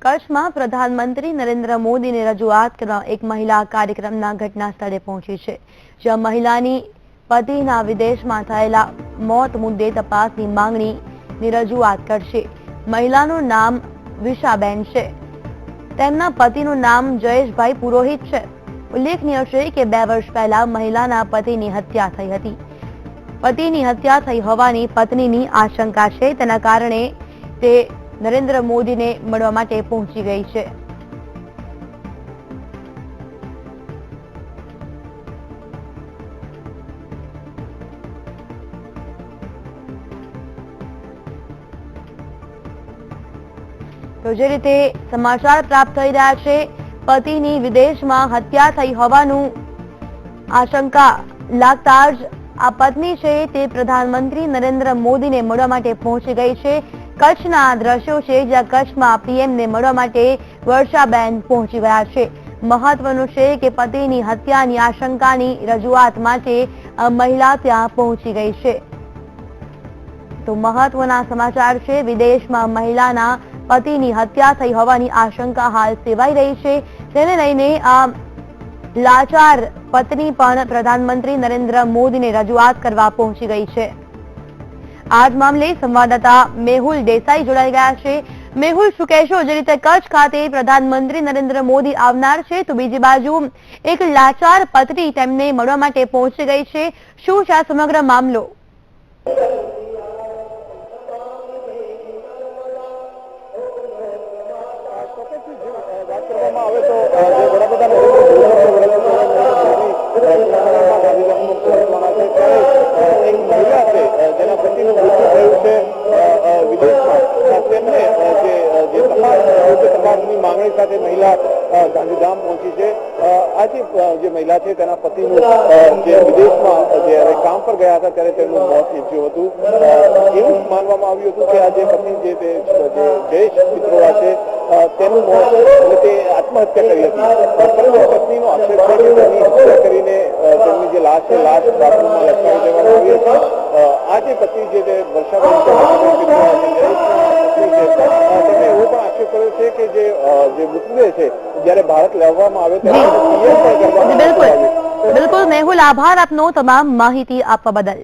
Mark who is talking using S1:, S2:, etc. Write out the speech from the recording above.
S1: કચ્છમાં પ્રધાનમંત્રી નરેન્દ્ર મોદીને રજૂઆત કરવા એક મહિલા કાર્યક્રમના ઘટના સ્થળે પહોંચી છે, જ્યાં મહિલાની પતિના વિદેશમાં થયેલા મોત મુદ્દે તપાસની માંગણીની રજૂઆત કરશે। મહિલાનું નામ વિશાબેન છે। તેમના પતિનું નામ જયેશભાઈ પુરોહિત છે। ઉલ્લેખનીય છે કે 2 વર્ષ પહેલા મહિલાના પતિની હત્યા થઈ હતી। પતિની હત્યા થઈ હોવાની પત્નીની આશંકા છે, તેના કારણે તે નરેન્દ્ર મોદીને મળવા માટે પહોંચી ગઈ છે। તો જે રીતે સમાચાર પ્રાપ્ત થઈ રહ્યા છે, પતિની વિદેશમાં હત્યા થઈ હોવાનું આશંકા લાગતા જ આ પત્ની છે તે પ્રધાનમંત્રી નરેન્દ્ર મોદીને મળવા માટે પહોંચી ગઈ છે। કચ્છના દ્રશ્યો છે, જ્યાં કચ્છમાં પીએમને મળવા માટે વર્ષાબેન પહોંચી ગયા છે। મહત્વનું છે કે પતિની હત્યાની આશંકાની રજૂઆત માટે મહિલા ત્યાં પહોંચી ગઈ છે। તો મહત્વના સમાચાર છે, વિદેશમાં મહિલાના પતિની હત્યા થઈ હોવાની આશંકા હાલ સેવાઈ રહી છે, તેને લઈને આ લાચાર પત્ની પણ પ્રધાનમંત્રી નરેન્દ્ર મોદીને રજૂઆત કરવા પહોંચી ગઈ છે। આ જ મામલે સંવાદદાતા મેહુલ દેસાઈ જોડાઈ ગયા છે। મેહુલ, શું કહેશો? જે રીતે કચ્છ ખાતે પ્રધાનમંત્રી નરેન્દ્ર મોદી આવનાર છે, તો બીજી બાજુ એક લાચાર પત્ની તેમને મળવા માટે પહોંચી ગઈ છે, શું છે આ સમગ્ર મામલો?
S2: માંગણી સાથે મહિલા ગાંધીધામ પહોંચી છે। આજે જે મહિલા છે તેના પતિનું જે વિદેશમાં જ્યારે કામ પર ગયા હતા ત્યારે તેમનું મોત નીપજ્યું હતું। એવું માનવામાં આવ્યું હતું કે આ જે પત્ની જે જયેશ પિત્રોડા છે તેનું મોત અને તે આત્મહત્યા કરી હતી, પરંતુ પત્નીનો આક્ષેપ છે કે તેની હત્યા કરીને તેમની જે લાશ છે લાશ બાથરૂમમાં લટકાવી દેવામાં આવી હતી। આ જે પત્ની છે તે વર્ષાબેન તેમણે એવો પણ આક્ષેપ કર્યો છે કે જે મૃતદેહ છે જ્યારે ભારત લાવવામાં આવે ત્યારે
S1: બિલકુલ મેહુલ, આભાર આપનો તમામ માહિતી આપવા બદલ।